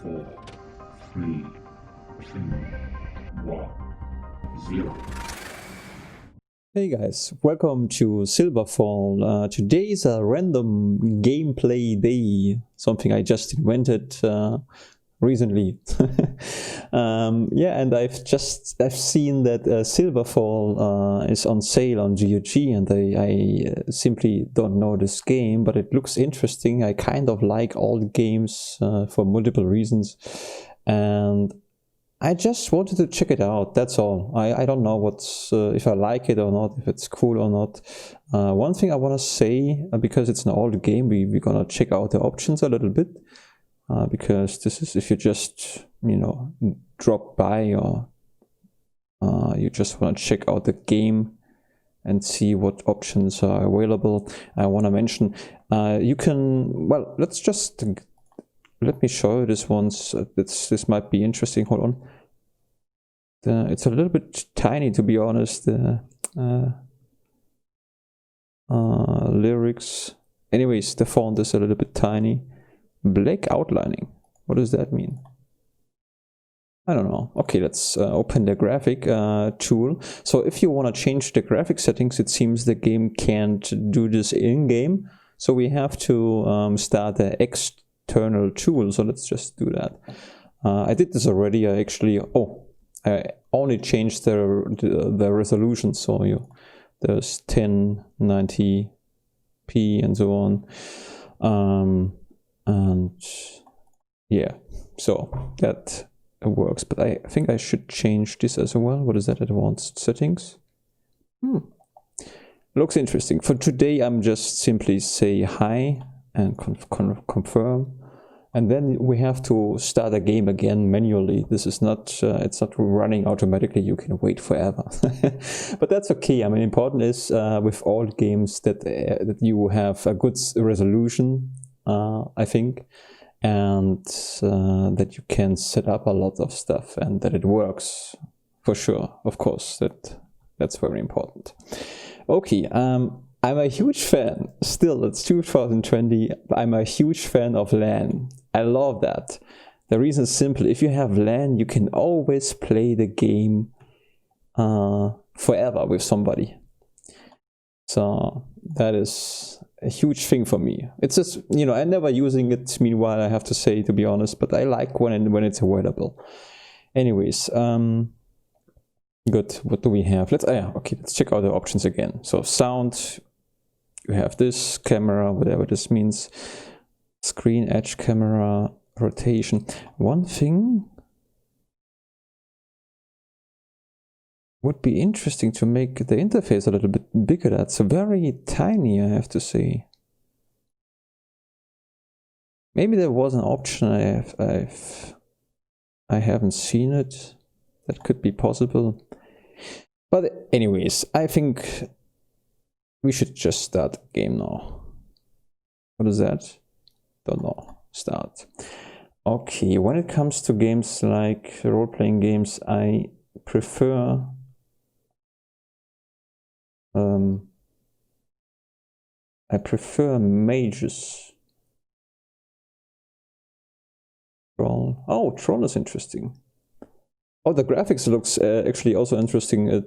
4, 3, 2, 1, 0. Hey guys, welcome to Silverfall. Today is a random gameplay day, something I just invented recently. Yeah, and I've seen that Silverfall is on sale on GOG, and I simply don't know this game, but it looks interesting. I kind of like all the games for multiple reasons, and I just wanted to check it out, that's all. I don't know what's if I like it or not, if it's cool or not. One thing I want to say, because it's an old game, we're gonna check out the options a little bit. Because this is if you just, drop by or you just want to check out the game and see what options are available. I want to mention, you can, well, let me show you this once. This might be interesting. Hold on. It's a little bit tiny, to be honest. Lyrics. Anyways, the font is a little bit tiny. Black outlining. What does that mean? I don't know. Okay, let's open the graphic tool. So if you want to change the graphic settings, it seems the game can't do this in-game. So we have to start the external tool. So let's just do that. I did this already. I only changed the resolution. So there's 1090p and so on. And yeah, so that works, but I think I should change this as well. What is that? Advanced settings. Looks interesting. For today, I'm just simply say hi and confirm, and then we have to start a game again manually. This is not it's not running automatically. You can wait forever. But that's okay. I mean, important is with all games that you have a good resolution, I think, and that you can set up a lot of stuff and that it works for sure. Of course, that's very important. Okay, I'm a huge fan. Still, it's 2020. I'm a huge fan of LAN. I love that. The reason is simple. If you have LAN, you can always play the game forever with somebody. So that is a huge thing for me. It's just, I'm never using it, meanwhile, I have to say, to be honest, but I like when it's available. Anyways, good. What do we have? Let's check out the options again. So sound, you have this, camera, whatever this means, screen, edge, camera, rotation. One thing would be interesting to make the interface a little bit bigger. That's very tiny, I have to say. Maybe there was an option I haven't seen it. That could be possible. But anyways, I think we should just start the game now. What is that? Don't know. Start. Okay, when it comes to games like role-playing games, I prefer mages. Troll. Oh, Troll is interesting. Oh, the graphics looks actually also interesting.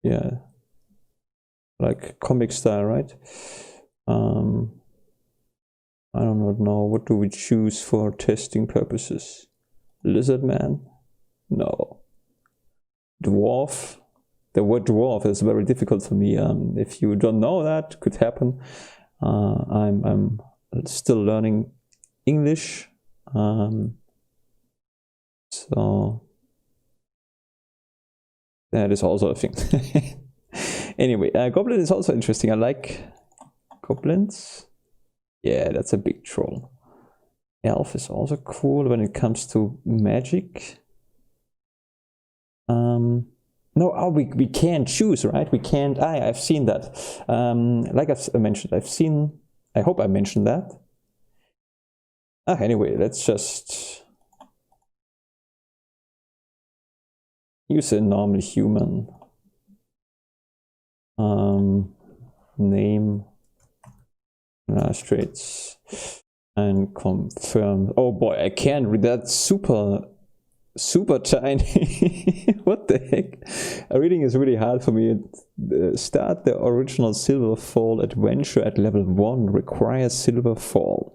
Yeah, like comic style, right? I don't know. What do we choose for testing purposes? Lizard man? No. Dwarf? The word dwarf is very difficult for me. If you don't know, that could happen. I'm still learning English, so that is also a thing. Anyway, goblin is also interesting. I like goblins. Yeah, that's a big troll. Elf is also cool when it comes to magic. No, we can't choose, right? We can't. I've seen that. Like I've mentioned, I hope I mentioned that. Anyway, let's just use a normal human. Name Lastrates. And confirm. Oh boy, I can't read that. Super tiny. What the heck? Reading is really hard for me. Start the original Silverfall adventure at level 1 requires Silverfall.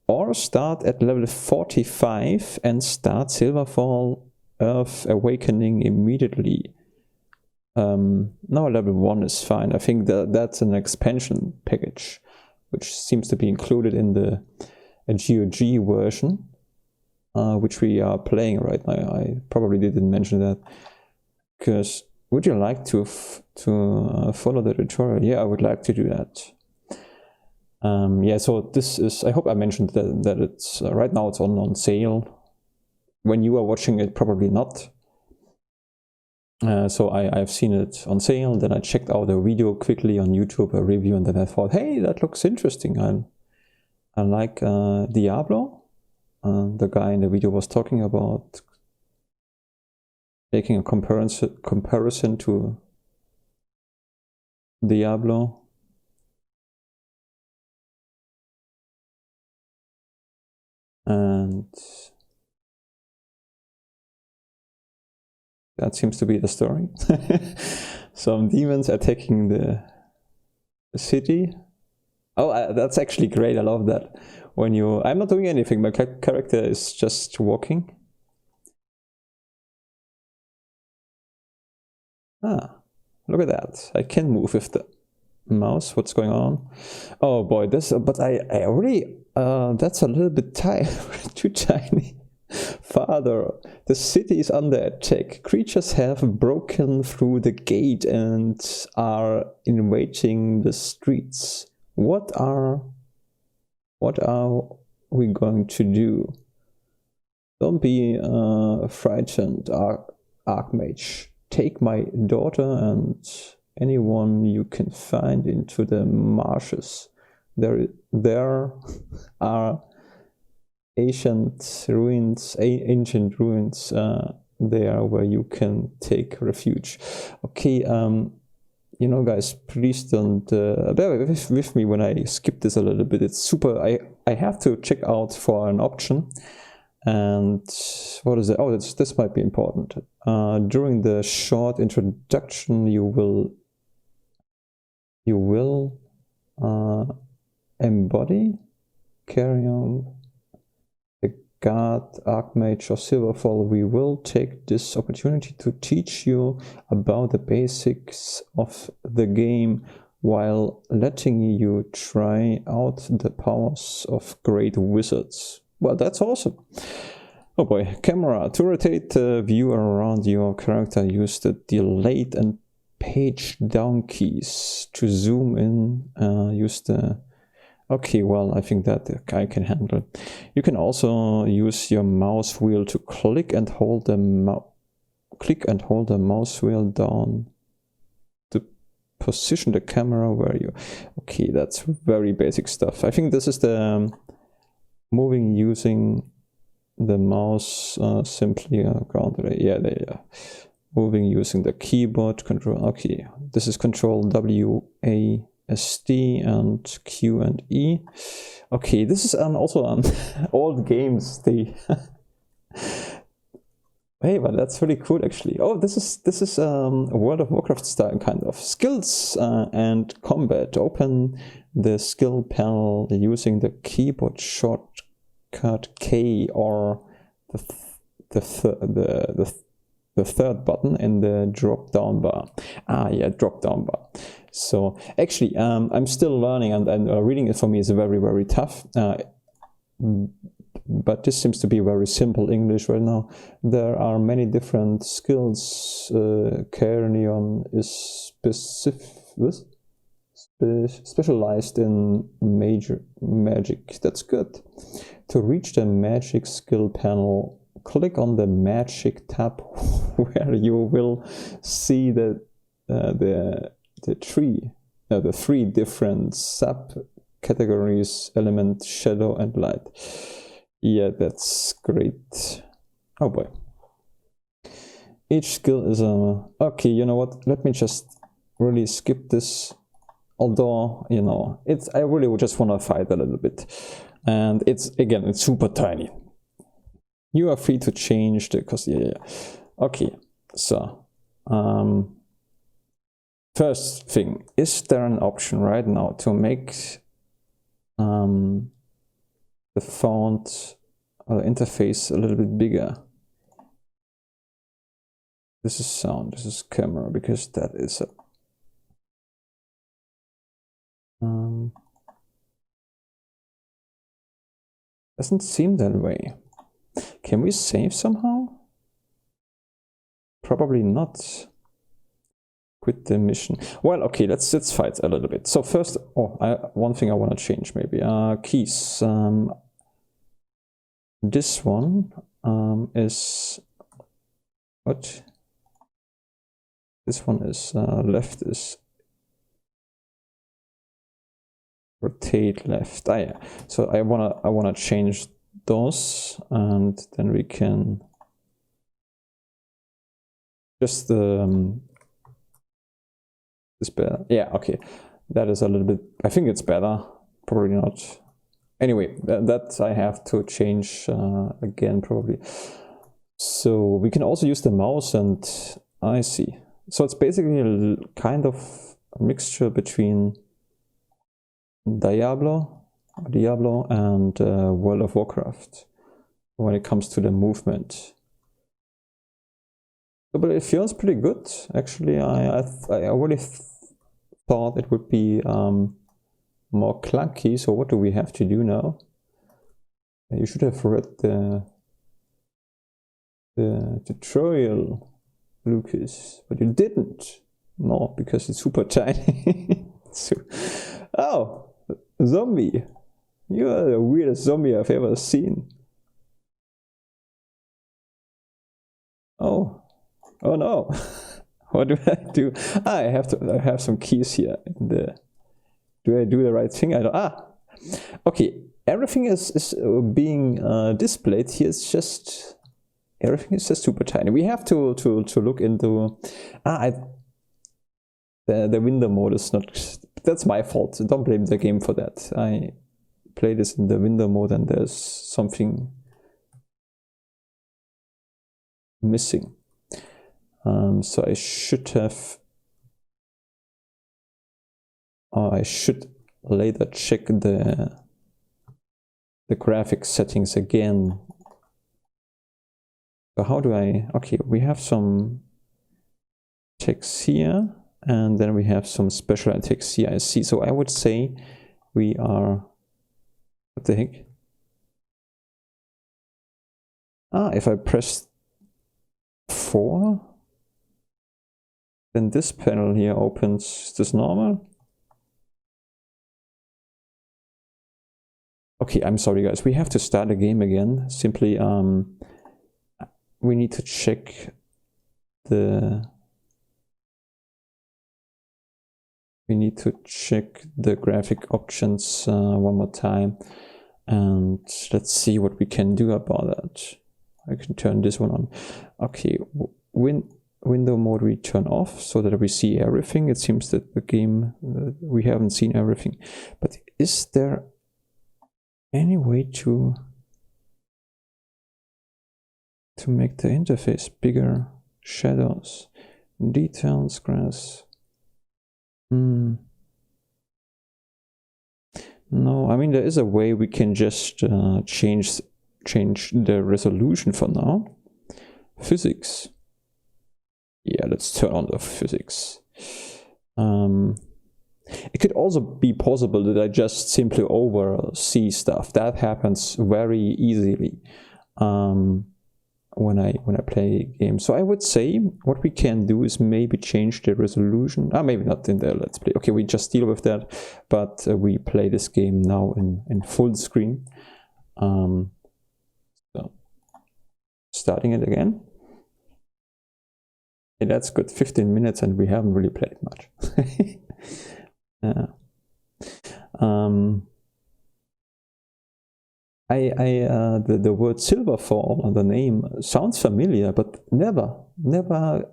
Or start at level 45 and start Silverfall Earth Awakening immediately. No, level 1 is fine. I think that's an expansion package, which seems to be included in the GOG version, which we are playing right now. I probably didn't mention that. Because would you like to follow the tutorial? Yeah, I would like to do that. Yeah, so this is, I hope I mentioned that it's right now it's on sale. When you are watching it, probably not. So I've seen it on sale, then I checked out a video quickly on YouTube, a review, and then I thought, hey, that looks interesting. I like Diablo. The guy in the video was talking about making a comparison to Diablo. And that seems to be the story. Some demons attacking the city. Oh, that's actually great. I love that. When I'm not doing anything. My character is just walking. Ah, look at that. I can move with the mouse. What's going on? Oh boy, but I already, that's a little bit too tiny. Father, the city is under attack. Creatures have broken through the gate and are invading the streets. What are we going to do? Don't be frightened, Archmage. Take my daughter and anyone you can find into the marshes. There are ancient ruins there where you can take refuge. Okay, you know, guys, please don't bear with me when I skip this a little bit. It's super. I have to check out for an option. And what is it? Oh, this might be important. During the short introduction, you will embody, carry on the guard, Archmage, or Silverfall. We will take this opportunity to teach you about the basics of the game while letting you try out the powers of great wizards. Well, that's awesome. Oh boy, camera. To rotate the view around your character, use the delayed and page down keys. To zoom in, use the... Okay, well, I think that I can handle it. You can also use your mouse wheel to click and hold the mouse wheel down to position the camera where you... Okay, that's very basic stuff. I think this is the... moving using the mouse simply yeah, there you are. Moving using the keyboard control. Okay, this is control WASD and Q and E. Okay, this is also on old games. Hey, but that's really cool actually. Oh, this is a World of Warcraft style kind of skills and combat. Open the skill panel using the keyboard shortcut K or the third button in the drop down bar. Yeah, drop down bar. So actually, I'm still learning, and reading it for me is very, very tough. But this seems to be very simple English right now. There are many different skills. Carnion is specialized in major magic. That's good. To reach the magic skill panel, click on the magic tab where you will see the three different subcategories: element, shadow, and light. Yeah, that's great. Oh boy. Each skill is a... Okay, you know what? Let me just really skip this although, you know, I really would just want to fight a little bit. And it's super tiny. You are free to change the cost. Yeah. Okay, so first thing, is there an option right now to make the font or interface a little bit bigger? This is sound, this is camera, because that is a doesn't seem that way. Can we save somehow? Probably not. Quit the mission. Well, okay, let's fight a little bit. So first, one thing I want to change maybe. Keys. This one is what? This one is left is rotate left. Yeah. So I wanna change those, and then we can just is better. Yeah, okay. That is a little bit, I think it's better. Probably not. Anyway, that I have to change again probably. So we can also use the mouse, and I see. So it's basically a kind of a mixture between Diablo and World of Warcraft when it comes to the movement. But it feels pretty good, actually. I already thought it would be more clunky, so what do we have to do now? You should have read the tutorial, Lucas, but you didn't. No, because it's super tiny. Oh, zombie. You are the weirdest zombie I've ever seen. Oh no. What do I do? I have some keys here. Do I do the right thing? I don't. Okay. Everything is being displayed here. It's just everything is just super tiny. We have to look into. The window mode is not. That's my fault. Don't blame the game for that. I play this in the window mode, and there's something missing. So I should have. I should later check the graphics settings again. So how do I? Okay, we have some text here, and then we have some special text here. I see. So I would say we are. What the heck? If I press 4. Then this panel here opens. Is this normal? Okay, I'm sorry guys, we have to start the game again. Simply we need to check the graphic options one more time, and let's see what we can do about that. I can turn this one on. Okay, window mode we turn off so that we see everything. It seems that the game, we haven't seen everything. But is there any way to make the interface bigger? Shadows, details, grass. No, I mean there is a way we can just change the resolution for now. Physics. Yeah, let's turn on the physics. It could also be possible that I just simply oversee stuff. That happens very easily when I play games. So I would say what we can do is maybe change the resolution. Maybe not in the Let's Play. Okay, we just deal with that. But we play this game now in full screen. So starting it again. Yeah, that's good. 15 minutes and we haven't really played much. Yeah. The word Silverfall, the name, sounds familiar, but never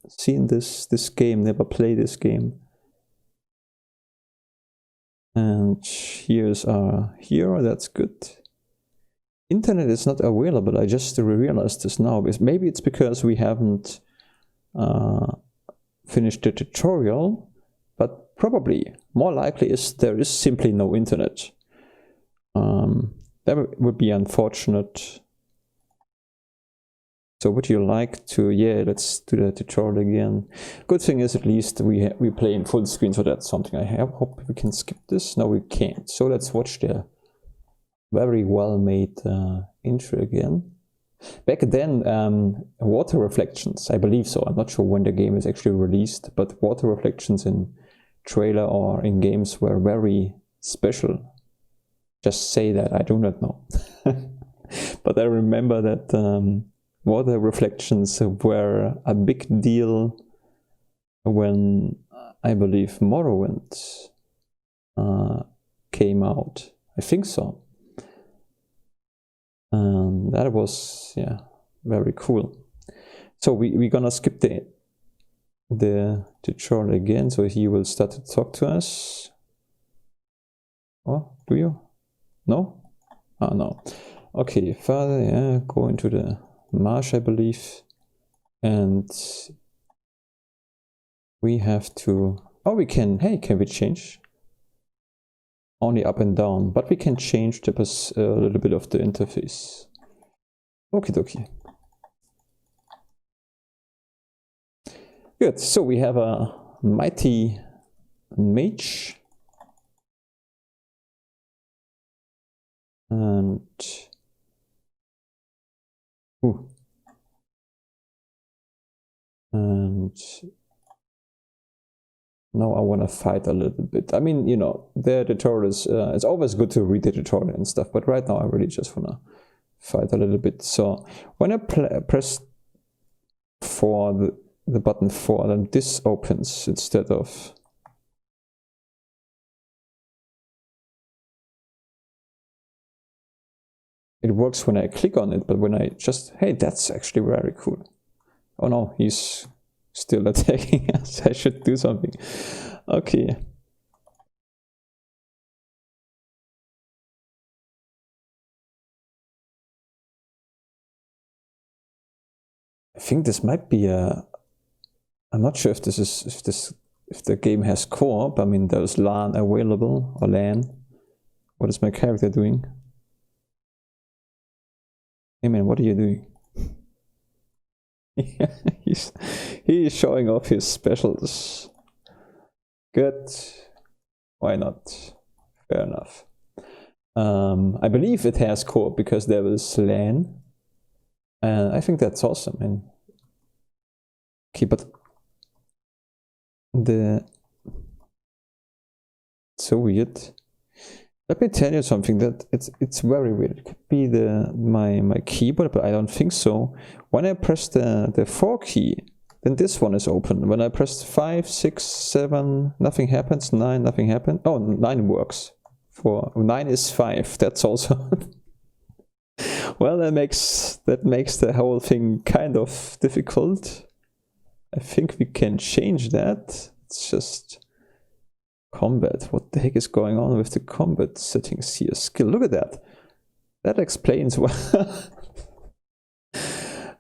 seen this game, never played this game. And here's our hero, that's good. Internet is not available, I just realized this now. Maybe it's because we haven't finished the tutorial, but probably, more likely is there is simply no internet. That would be unfortunate. So would you like to, yeah, let's do the tutorial again. Good thing is at least we play in full screen, so that's something I have. Hope we can skip this. No, we can't. So let's watch the very well made intro again. Back then, water reflections, I believe so. I'm not sure when the game is actually released, but water reflections in trailer or in games were very special. Just say that, I do not know. But I remember that water reflections were a big deal when, I believe, Morrowind came out. I think so. And that was, yeah, very cool. So we're gonna skip the tutorial again, so he will start to talk to us. Oh, do you? No? Ah, no. Okay, further, yeah, go into the marsh, I believe. And we have to, oh, we can, hey, can we change? Only up and down, but we can change a little bit of the interface. Okie dokie. Good, so we have a mighty mage. And now I want to fight a little bit. I mean, you know, the tutorial is, it's always good to read the tutorial and stuff, but right now I really just want to fight a little bit. So when I press for the button 4, then this opens instead of... It works when I click on it, but when I just... Hey, that's actually very cool. Oh no, he's still attacking us. I should do something. Okay. I think this might be a... I'm not sure if this is... If the game has co-op. I mean, there's LAN available, or LAN. What is my character doing? Hey man, what are you doing? He's showing off his specials. Good. Why not? Fair enough. I believe it has co-op because there is LAN. And I think that's awesome. And okay, but it's so weird. Let me tell you something that it's very weird. It could be my keyboard, but I don't think so. When I press the 4 key, then this one is open. When I press 5, 6, 7, nothing happens. 9, nothing happens. Oh, 9 works. 9 is 5. That's also well, that makes the whole thing kind of difficult. I think we can change that. It's just combat. What the heck is going on with the combat settings here? Skill. Look at that. That explains why.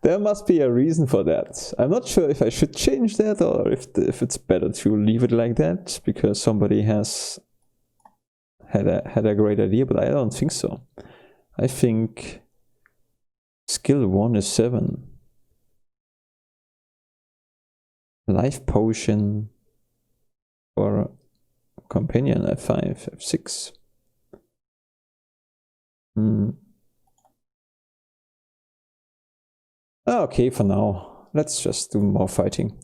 There must be a reason for that. I'm not sure if I should change that or if it's better to leave it like that because somebody has had a great idea, but I don't think so. I think skill 1 is 7. Life potion or companion F5, F6. Okay, for now, let's just do more fighting.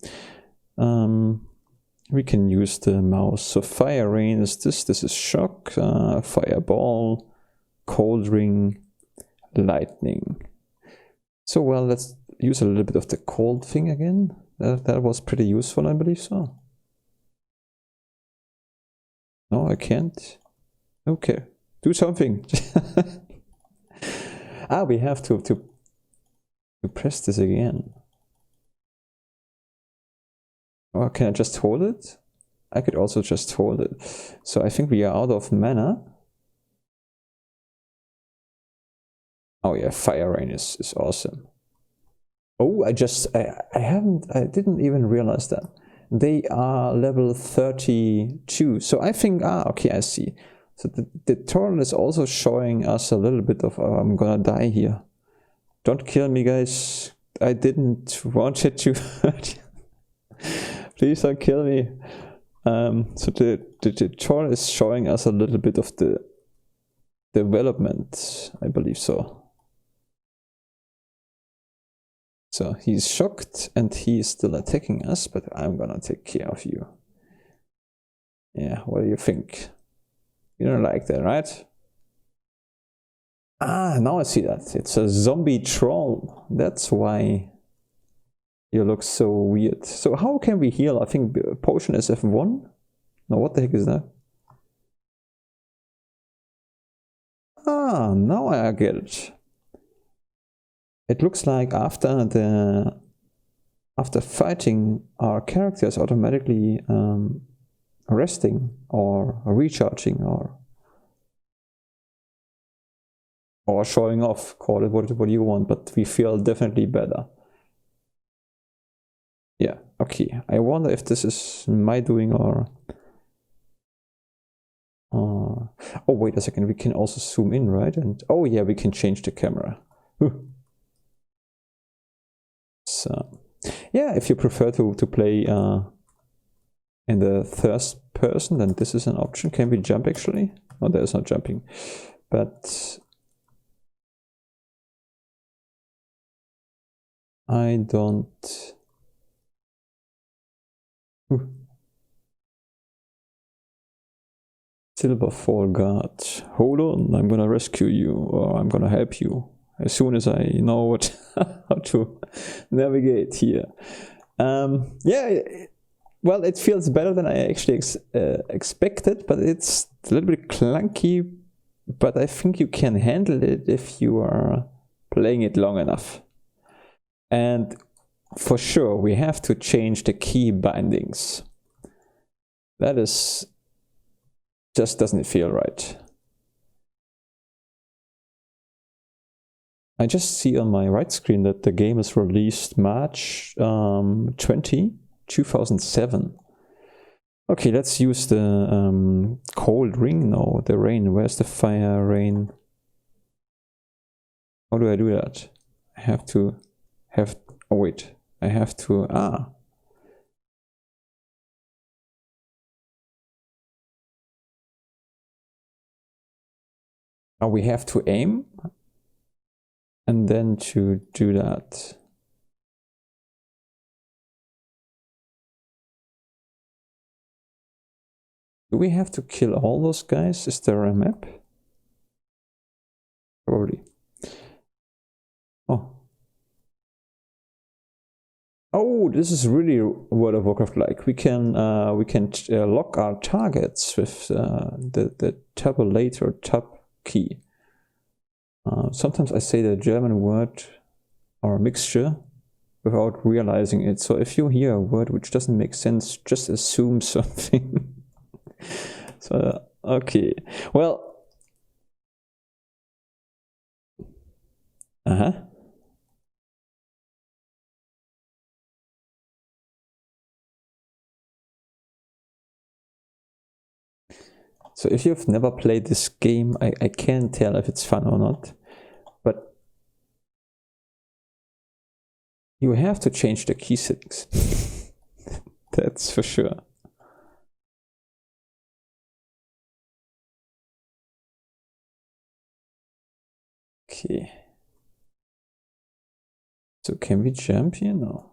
We can use the mouse. So fire rain is this is shock, fireball, cold ring, lightning. So well, let's use a little bit of the cold thing again. That was pretty useful, I believe so. No, I can't. Okay, do something. We have to press this again. Or can I just hold it? I could also just hold it. So I think we are out of mana. Oh yeah, Fire Rain is awesome. Oh, I didn't even realize that. They are level 32. So I think, okay, I see. So the turtle is also showing us a little bit of, oh, I'm gonna die here. Don't kill me, guys. I didn't want it to hurt you. Please don't kill me. So the turtle is showing us a little bit of the development, I believe so. So he's shocked and he's still attacking us, but I'm gonna take care of you. Yeah, what do you think? You don't like that, right? Ah, now I see that. It's a zombie troll. That's why you look so weird. So how can we heal? I think potion is F1? No, what the heck is that? Ah, now I get it. It looks like after fighting, our character is automatically resting or recharging or showing off. Call it what you want, but we feel definitely better. Yeah, okay. I wonder if this is my doing or oh, wait a second. We can also zoom in, right? And oh yeah, we can change the camera. So yeah, if you prefer to play in the first person, then this is an option. Can we jump actually? Oh, there's no jumping, but I don't. Silverfall God, hold on, I'm gonna rescue you, or I'm gonna help you as soon as I know what how to navigate here. Yeah, well, it feels better than I actually expected, but it's a little bit clunky, but I think you can handle it if you are playing it long enough. And for sure, we have to change the key bindings. That is just doesn't feel right. I just see on my right screen that the game is released March 20, 2007. Okay, let's use the cold ring. No, the rain. Where's the fire rain? How do I do that? I have to have, oh wait, I have to, Oh, we have to aim and then to do that. Do we have to kill all those guys? Is there a map? Probably. Oh. Oh, this is really World of Warcraft like. We can lock our targets with the tabulator tab key. Sometimes I say the German word or mixture without realizing it. So if you hear a word which doesn't make sense, just assume something. So okay, well, So if you've never played this game, I can't tell if it's fun or not, but you have to change the key settings. That's for sure. Okay. So can we jump here? No.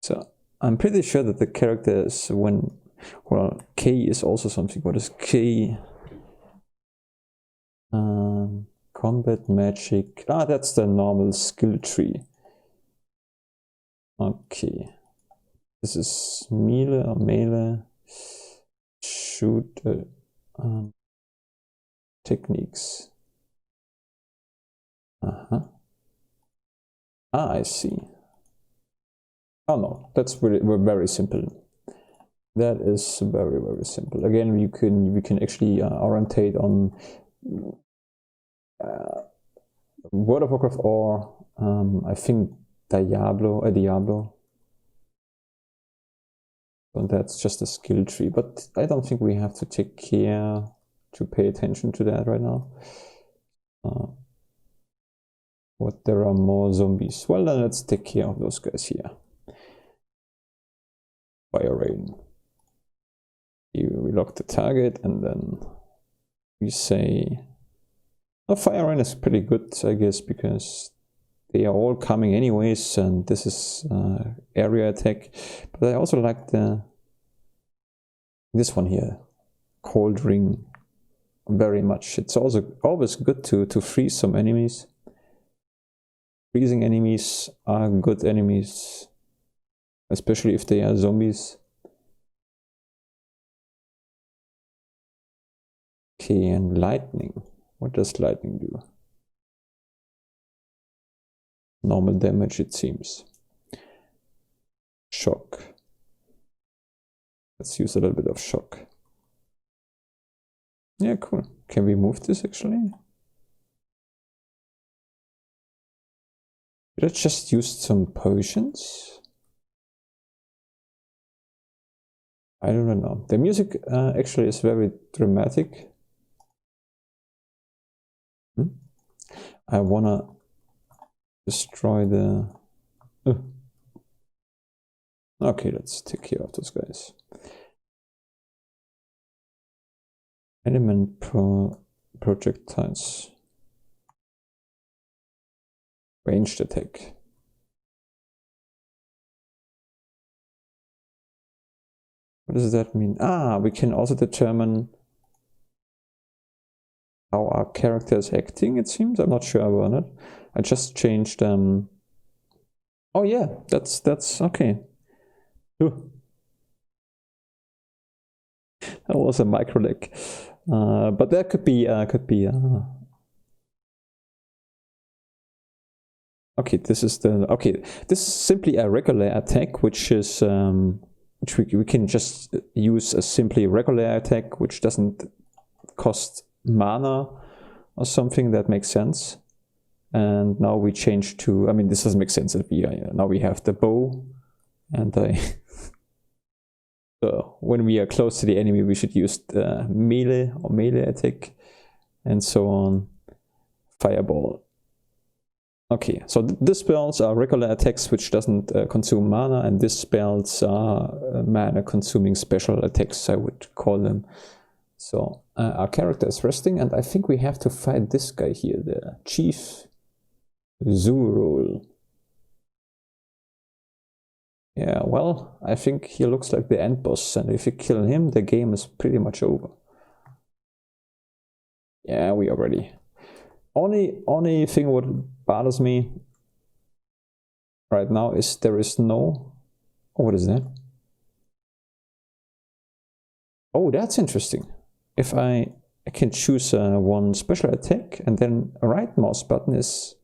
So I'm pretty sure that the character is when, well, K is also something. What is K? Combat magic. Ah, that's the normal skill tree. Okay. This is melee or melee. Shoot techniques. Ah, I see. Oh no, that's really very simple. That is very, very simple. Again, we can actually orientate on World of Warcraft or I think Diablo. So that's just a skill tree, but I don't think we have to take care to pay attention to that right now. What, there are more zombies? Well, then let's take care of those guys here. Fire rain. We lock the target and then we say, oh, fire rain is pretty good, I guess, because they are all coming anyways, and this is area attack. But I also like this one here, cold ring, very much. It's also always good to freeze some enemies. Freezing enemies are good enemies, especially if they are zombies. Okay, and lightning. What does lightning do? Normal damage, it seems. Shock. Let's use a little bit of shock. Yeah, cool. Can we move this actually? Did I just use some potions? I don't know. The music actually is very dramatic. I wanna destroy the... Okay, let's take care of those guys. Element projectiles. Ranged attack. What does that mean? Ah, we can also determine how our character is acting, it seems. I'm not sure about it. I just changed oh yeah, that's okay. Ooh. That was a micro lag. But that could be okay, this is this is simply a regular attack, which is which we can just use a simply regular attack, which doesn't cost mana or something. That makes sense. And now we change to, I mean, this doesn't make sense. Now we have the bow, and so when we are close to the enemy, we should use the melee or melee attack, and so on. Fireball. Okay, so these spells are regular attacks which doesn't consume mana, and these spells are mana consuming special attacks, I would call them. So our character is resting, and I think we have to fight this guy here, the Chief Zurul. Yeah, well, I think he looks like the end boss, and if you kill him, the game is pretty much over. Yeah, we are ready. Only thing what bothers me right now is there is no... Oh, what is that? Oh, that's interesting. If I can choose one special attack, and then a right mouse button is...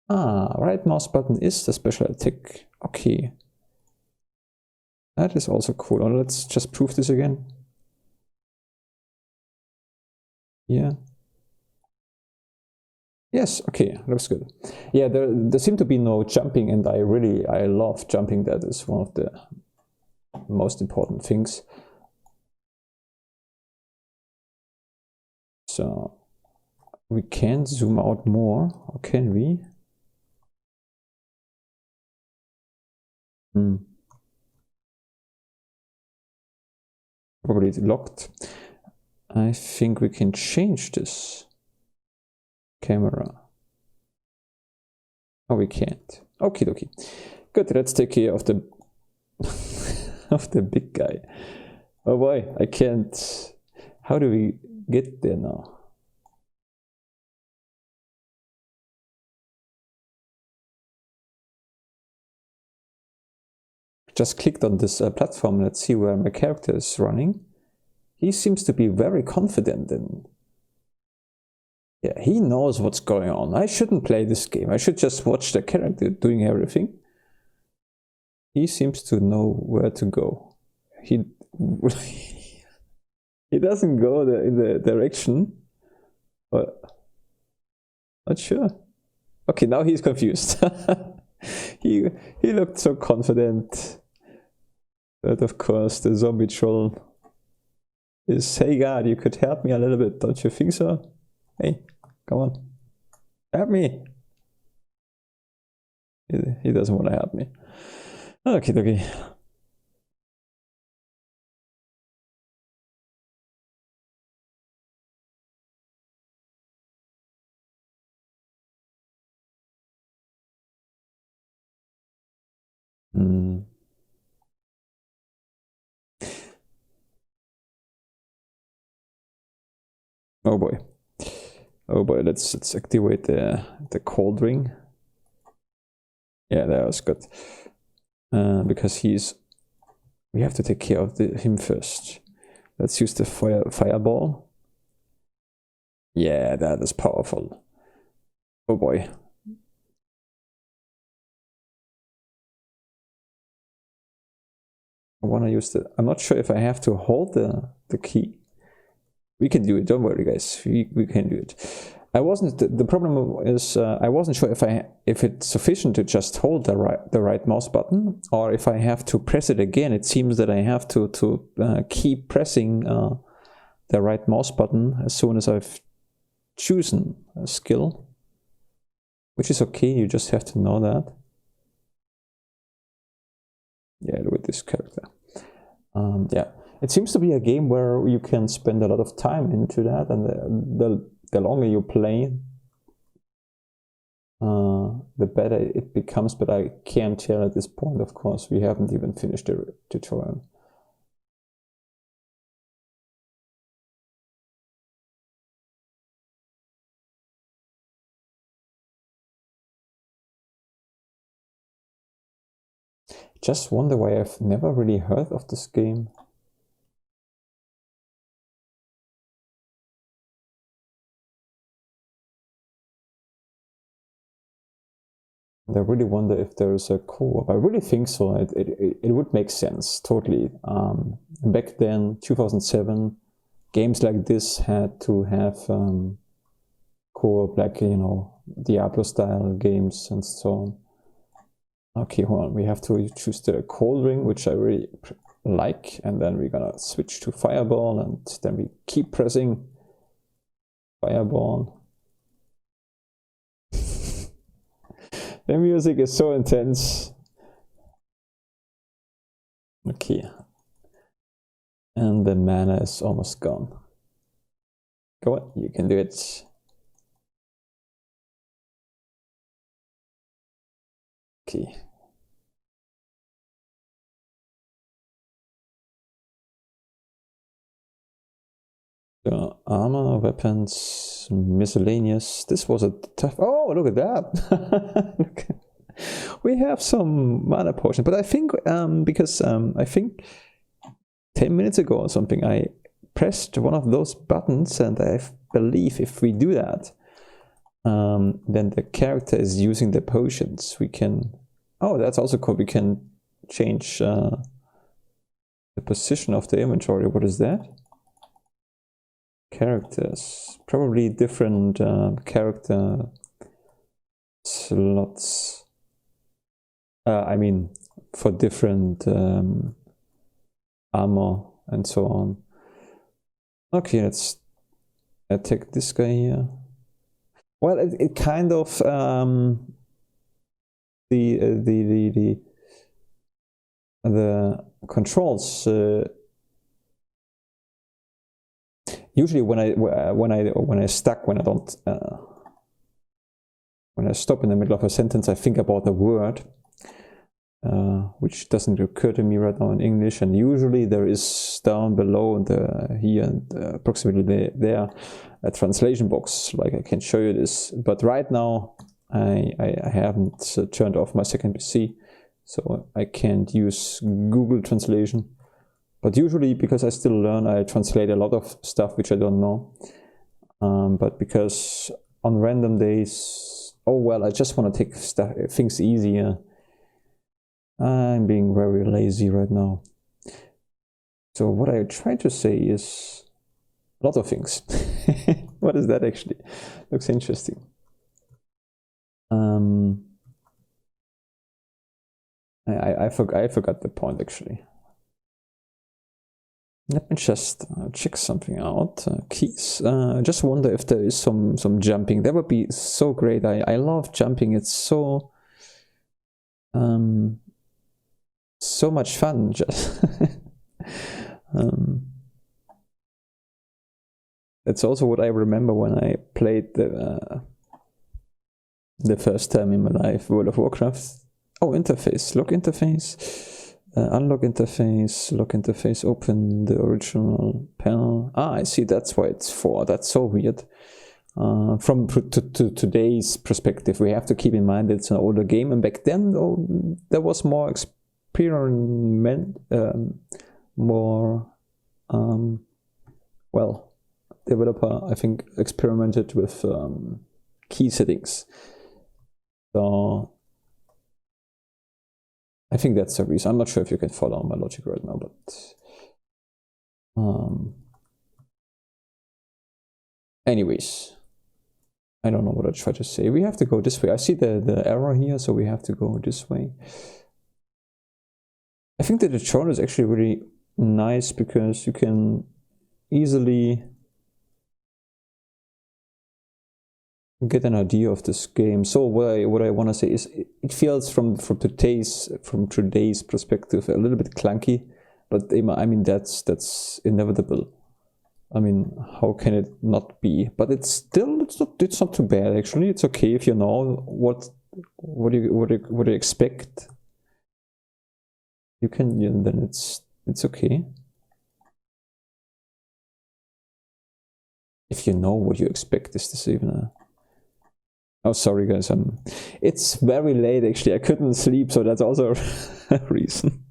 Ah, right mouse button is the special attack. Okay. That is also cool. Oh, let's just prove this again. Yeah. Yes, okay, looks good. Yeah, there seem to be no jumping, and I love jumping. That is one of the most important things. So we can zoom out more, or can we? Probably it's locked. I think we can change this camera. Oh, we can't. Okay, okay. Good, let's take care of the of the big guy. Oh boy, I can't. How do we get there now? Just clicked on this platform. Let's see where my character is running. He seems to be very confident Yeah, he knows what's going on. I shouldn't play this game. I should just watch the character doing everything. He seems to know where to go. He he doesn't go in the direction. But not sure. Okay, now he's confused. he looked so confident. But of course the zombie troll is, hey God, you could help me a little bit, don't you think so? Hey, come on. Help me. He doesn't want to help me. Okay. Oh boy. Oh boy, let's activate the cold ring. Yeah, that was good. Because we have to take care of him first. Let's use the fireball. Yeah, that is powerful. Oh boy. I want to use I'm not sure if I have to hold the key. We can do it, don't worry guys, we can do it. The problem is I wasn't sure if it's sufficient to just hold the right mouse button, or if I have to press it again. It seems that I have to keep pressing the right mouse button as soon as I've chosen a skill, which is okay, you just have to know that. Yeah, look at this character. Yeah, it seems to be a game where you can spend a lot of time into that, and the longer you play, the better it becomes, but I can't tell at this point, of course. We haven't even finished the tutorial. Just wonder why I've never really heard of this game. I really wonder if there is a co-op. I really think so. It would make sense, totally. Back then, 2007, games like this had to have co-op, like, you know, Diablo-style games and so on. Okay, hold on. We have to choose the cold ring, which I really like, and then we're gonna switch to fireball, and then we keep pressing fireball. The music is so intense. Okay. And the mana is almost gone. Go on, you can do it. Okay. So, armor, weapons, miscellaneous. This was a tough... Oh, look at that! We have some mana potion, but I think because I think 10 minutes ago or something I pressed one of those buttons, and I believe if we do that, then the character is using the potions. We can... Oh, that's also cool. We can change the position of the inventory. What is that? Characters. Probably different character slots. I mean, for different armor and so on. Okay, let's take this guy here. Well, it kind of the controls. Usually, when I stop in the middle of a sentence, I think about the word, which doesn't occur to me right now in English. And usually there is down below here and approximately there a translation box. Like I can show you this, but right now I haven't turned off my second PC, so I can't use Google Translation. But usually, because I still learn, I translate a lot of stuff which I don't know. But because on random days, oh well, I just want to take things easier. I'm being very lazy right now. So what I try to say is a lot of things. What is that actually? Looks interesting. I forgot the point actually. Let me just check something out. Keys. I just wonder if there is some jumping. That would be so great. I love jumping. It's so so much fun. Just that's also what I remember when I played the first time in my life, World of Warcraft. Oh, interface. Lock interface. Unlock interface. Lock interface. Open the original panel. Ah, I see. That's why it's 4. That's so weird. From today's perspective, we have to keep in mind it's an older game, and back then there was more experiment, well, developer I think experimented with key settings. So I think that's the reason. I'm not sure if you can follow my logic right now, but anyways, I don't know what I try to say. We have to go this way. I see the error here, so we have to go this way. I think that the tutorial is actually really nice because you can easily get an idea of this game. So what I want to say is it feels from today's perspective a little bit clunky, but I mean that's inevitable. I mean, how can it not be? But it's not too bad actually. It's okay if you know what you expect. You can, then it's okay. If you know what you expect. Is this even a... Oh, sorry guys, it's very late actually. I couldn't sleep, so that's also a reason.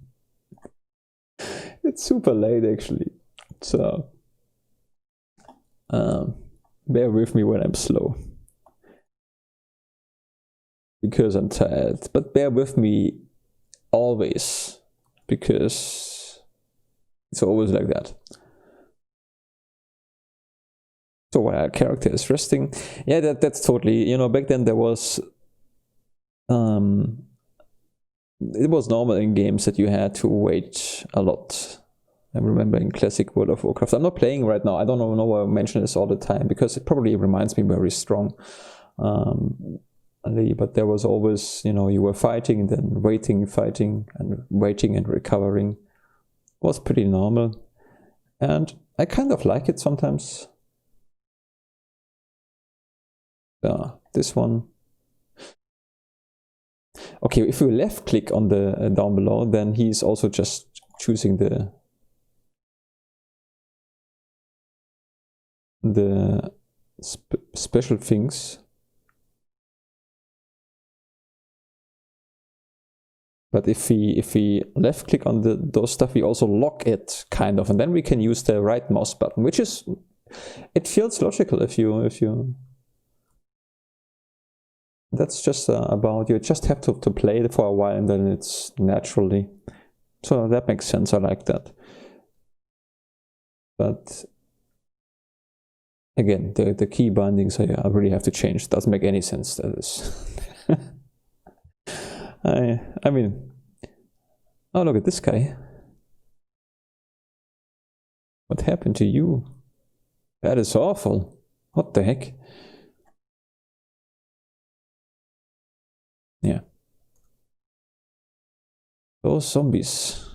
It's super late actually, so bear with me when I'm slow, because I'm tired, but bear with me always, because it's always like that. So while our character is resting, yeah, that's totally, you know, back then there was it was normal in games that you had to wait a lot. I remember in classic World of Warcraft. I'm not playing right now. I don't know why I mention this all the time, because it probably reminds me very strong. But there was always, you know, you were fighting and then waiting, fighting and waiting and recovering. It was pretty normal. And I kind of like it sometimes. This one. Okay, if we left click on the down below, then he's also just choosing the special things. But if we left click on those stuff, we also lock it kind of, and then we can use the right mouse button, which is, it feels logical if you that's just about, you just have to play it for a while and then it's naturally, so that makes sense. I like that. But again, the key bindings I really have to change. Doesn't make any sense. That is I mean, oh, look at this guy. What happened to you? That is awful. What the heck? Yeah. Those zombies.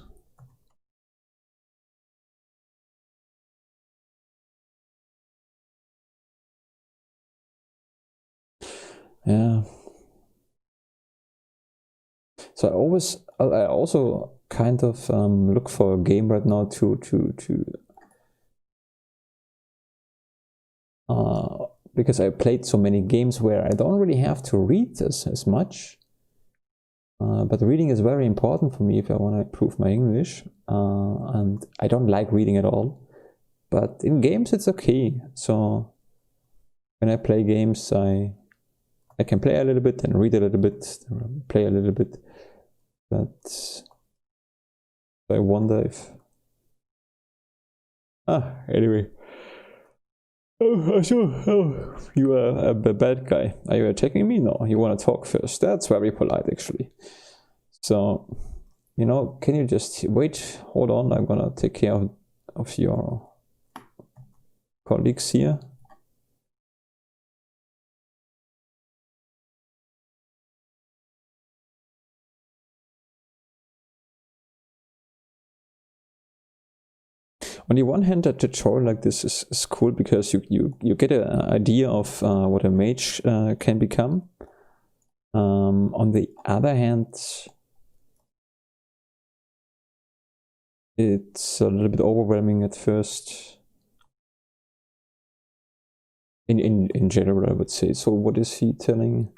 Yeah. So I also kind of look for a game right now because I played so many games where I don't really have to read as much. But reading is very important for me if I want to improve my English. And I don't like reading at all. But in games it's okay. So when I play games, I can play a little bit and read a little bit, play a little bit, but I wonder if... anyway. Oh, you are a bad guy. Are you attacking me? No, you want to talk first. That's very polite, actually. So, you know, can you just wait? Hold on, I'm gonna take care of your colleagues here. On the one hand, a tutorial like this is cool because you get an idea of what a mage can become. On the other hand, it's a little bit overwhelming at first. In general, I would say. So what is he telling?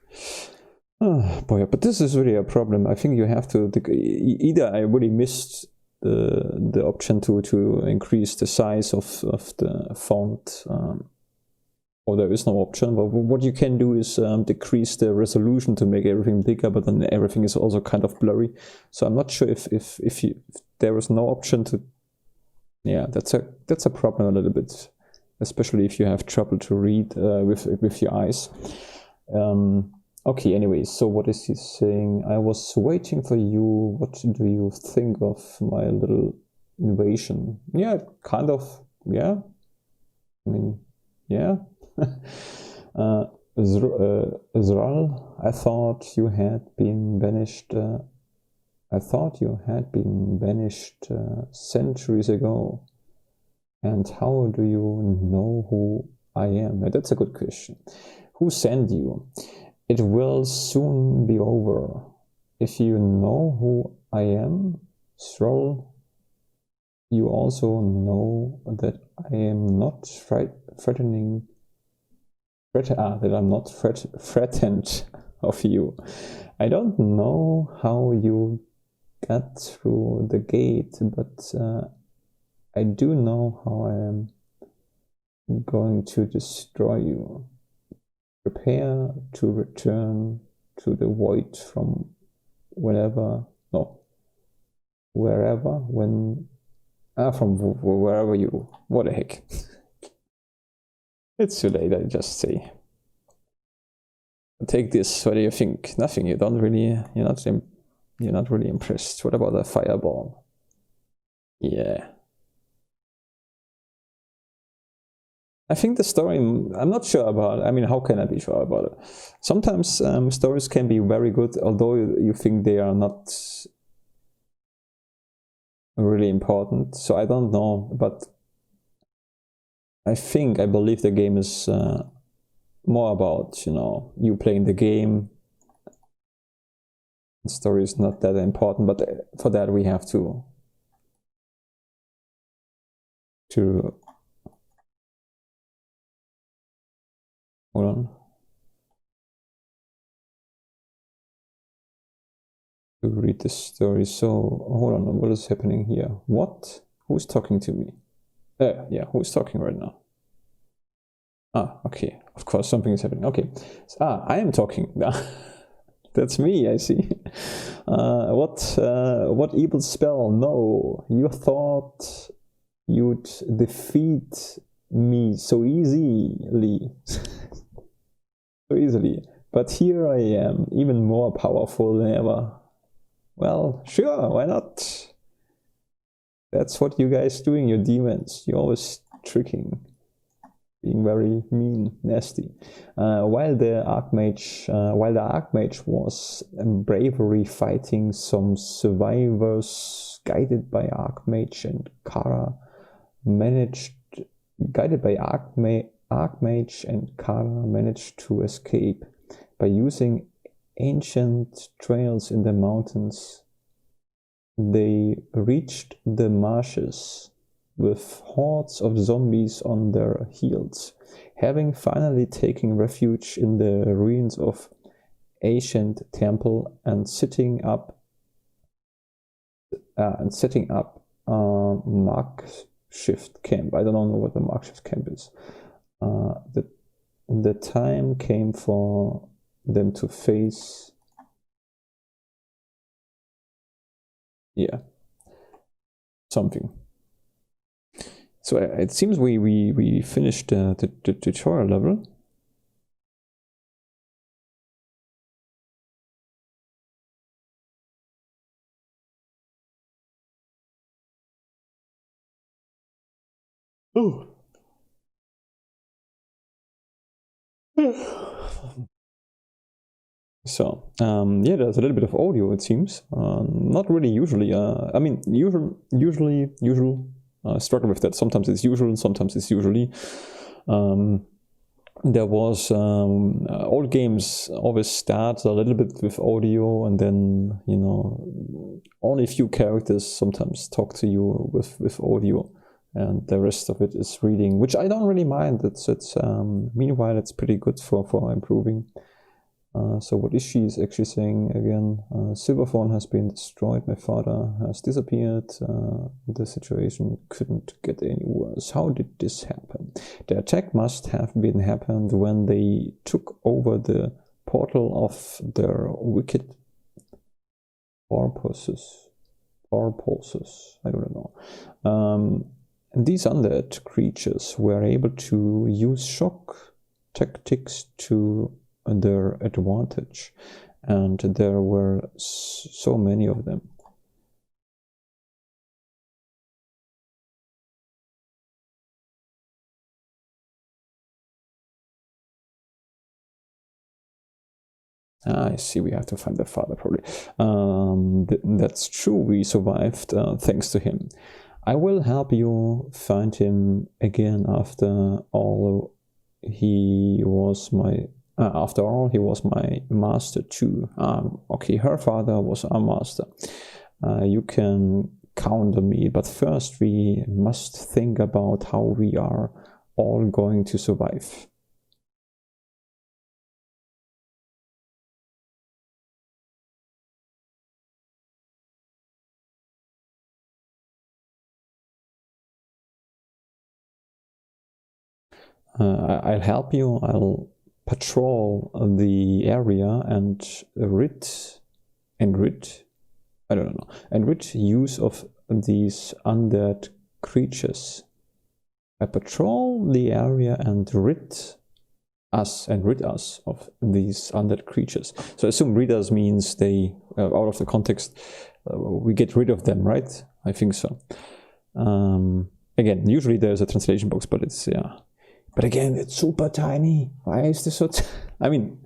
Oh boy, but this is really a problem. I think you have to either I really missed the option to increase the size of the font, or there is no option. But what you can do is decrease the resolution to make everything bigger, but then everything is also kind of blurry. So I'm not sure if there is no option to. Yeah, that's a problem a little bit, especially if you have trouble to read with your eyes. Okay, anyway, so what is he saying? I was waiting for you. What do you think of my little invasion? Yeah, kind of, yeah. I mean, yeah. Israel, I thought you had been banished. Centuries ago. And how do you know who I am? Now, that's a good question. Who sent you? It will soon be over. If you know who I am, Thrall, you also know that I am not threatened of you. I don't know how you got through the gate, but I do know how I am going to destroy you. Prepare to return to the void from wherever you... What the heck. It's too late, I just say. Take this, what do you think? Nothing, you're not really impressed. What about a fireball? Yeah. I think the story, I'm not sure about it. I mean, how can I be sure about it? Sometimes stories can be very good, although you think they are not really important. So I don't know, but I believe the game is more about, you playing the game. The story is not that important, but for that we have to hold on. To read the story. So hold on, what is happening here? What? Who's talking to me? Yeah, who's talking right now? Okay, of course something is happening. Okay, I am talking. That's me, I see. What evil spell? No, you thought you'd defeat me so easily. So easily. But here I am, even more powerful than ever. Well, sure, why not? That's what you guys doing, you demons. You're always tricking. Being very mean, nasty. While the Archmage was bravely fighting some survivors, guided by Archmage and Kara managed to escape by using ancient trails in the mountains. They reached the marshes with hordes of zombies on their heels, having finally taken refuge in the ruins of ancient temple and setting up makeshift camp. I don't know what the makeshift camp is. the time came for them to face, yeah, something. So it seems we finished the tutorial level. Oh. So yeah, there's a little bit of audio, it seems. Not really usually. I mean, usually struggle with that. Sometimes it's usual, sometimes it's usually. There was old games always start a little bit with audio, and then, you know, only a few characters sometimes talk to you with audio, and the rest of it is reading, which I don't really mind. It's meanwhile it's pretty good for improving. So what is she actually saying again? Silverfall has been destroyed. My father has disappeared. The situation couldn't get any worse. How did this happen? The attack must have been happened when they took over the portal of their wicked purposes. I don't know. These undead creatures were able to use shock tactics to their advantage, and there were so many of them. I see, we have to find the father probably. That's true, we survived thanks to him. I will help you find him again. After all, he was my master too. Okay, her father was our master. You can count on me, but first we must think about how we are all going to survive. I'll help you. I'll patrol the area and rid use of these undead creatures. I patrol the area and rid us of these undead creatures. So I assume rid us means they, out of the context, we get rid of them, right? I think so. Again, usually there's a translation box, but it's, yeah. But again, it's super tiny. Why is this so I mean,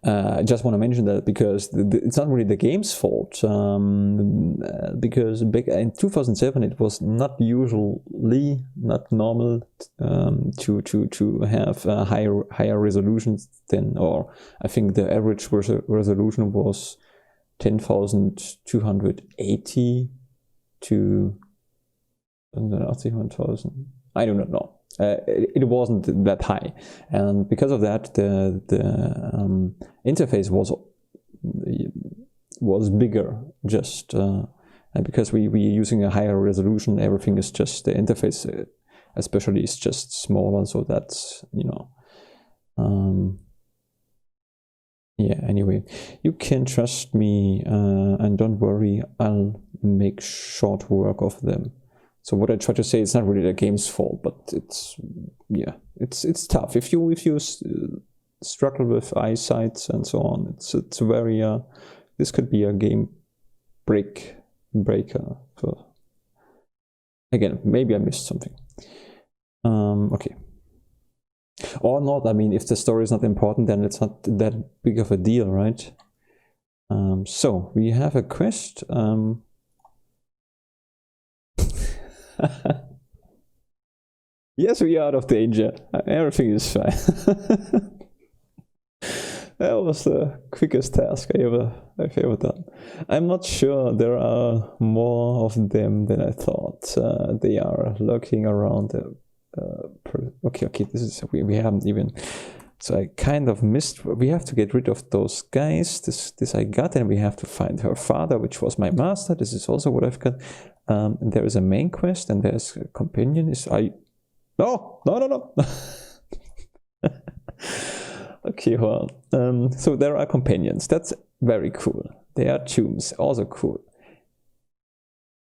I just want to mention that because it's not really the game's fault. Because back in 2007, it was not normal to have higher resolutions than, or I think the average resolution was 10,280 to 1,000. I do not know. It wasn't that high, and because of that, the interface was bigger. Just and because we're using a higher resolution, everything is just the interface, especially, is just smaller. So that's, you know. Yeah. Anyway, you can trust me, and don't worry. I'll make short work of them. So what I try to say, it's not really the game's fault, but it's, yeah, it's tough if you struggle with eyesight and so on. It's very this could be a game breaker. For, again, maybe I missed something. Okay, or not. I mean, if the story is not important, then it's not that big of a deal, right? So we have a quest. Yes, we are out of danger. Everything is fine. That was the quickest task I've ever done. I'm not sure there are more of them than I thought. They are lurking around. Okay. This is we haven't even So I kind of missed. We have to get rid of those guys. This I got, and we have to find her father, which was my master. This is also what I've got. There is a main quest, and there's a companion. No. Okay, well, so there are companions. That's very cool. There are tombs, also cool.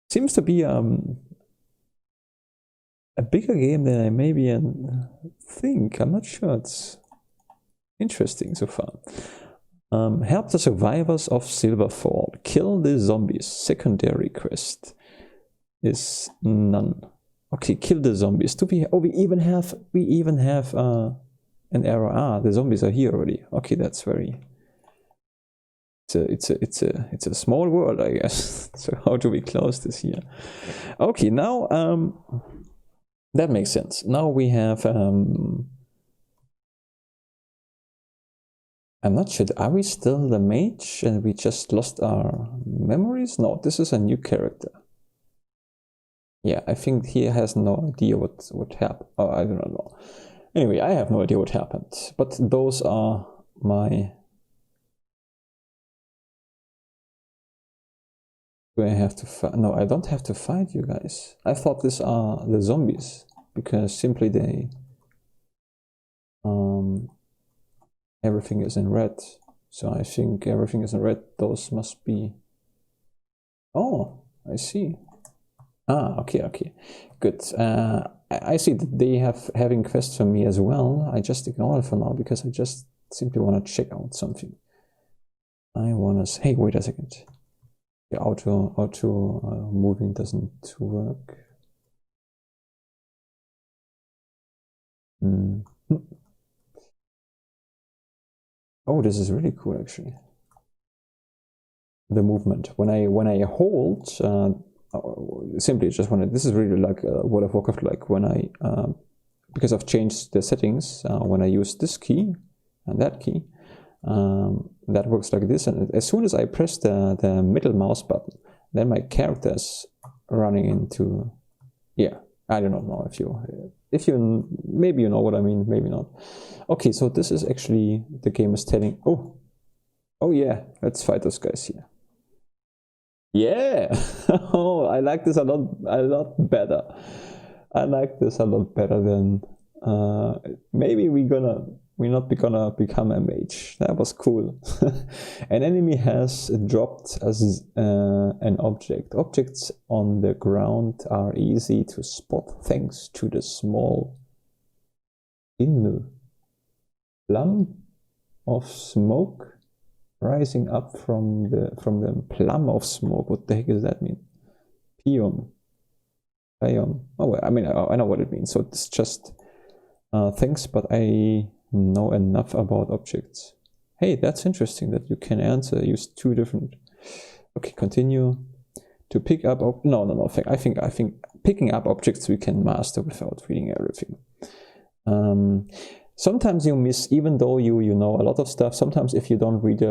Seems to be a bigger game than I maybe think. I'm not sure. It's interesting so far. Help the survivors of Silverfall. Kill the zombies. Secondary quest is none. Okay, kill the zombies. We even have an error. The zombies are here already. Okay, that's very. It's a small world, I guess. So how do we close this here? Okay, now that makes sense. Now we have I'm not sure. Are we still the mage and we just lost our memories? No, this is a new character. Yeah, I think he has no idea what happened. Oh, I don't know. Anyway, I have no idea what happened. But those are my. Do I have to fight? No, I don't have to fight you guys. I thought these are the zombies because simply they. Everything is in red. So I think everything is in red. Those must be. Oh, I see. Okay. Good. I see that they having quests for me as well. I just ignore it for now because I just simply want to check out something. I want to say, hey, wait a second. The auto moving doesn't work. Oh, this is really cool actually. The movement. When I hold, simply just wanted. This is really like World of Warcraft. Like when I, because I've changed the settings. When I use this key and that key, that works like this. And as soon as I press the middle mouse button, then my character's running into. Yeah, I don't know if you maybe you know what I mean, maybe not. Okay, so this is actually the game is telling. Oh yeah, let's fight those guys here. Yeah. Oh, I like this a lot better. I like this a lot better than maybe we're not gonna become a mage. That was cool. An enemy has dropped as an object. Objects on the ground are easy to spot thanks to the small plum of smoke rising up from the plum of smoke. What the heck does that mean? Pium. Oh, I mean, I know what it means. So it's just thanks, but I know enough about objects. Hey, that's interesting that you can use two different. Okay, continue. To pick up. No. I think picking up objects we can master without reading everything. Sometimes you miss, even though you know a lot of stuff. Sometimes if you don't read